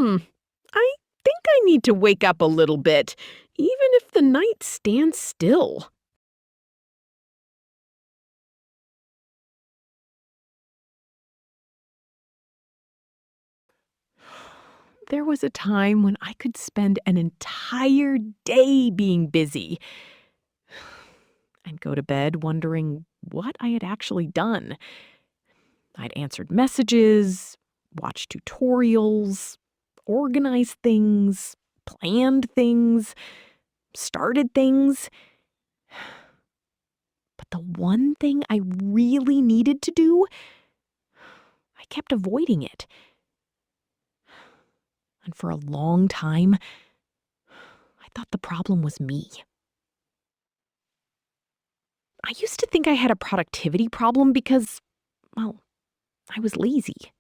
I think I need to wake up a little bit, even if the night stands still. There was a time when I could spend an entire day being busy. I'd go to bed wondering what I had actually done. I'd answered messages, watched tutorials, organized things, planned things, started things. But the one thing I really needed to do, I kept avoiding it. And for a long time, I thought the problem was me. I used to think I had a productivity problem because, well, I was lazy.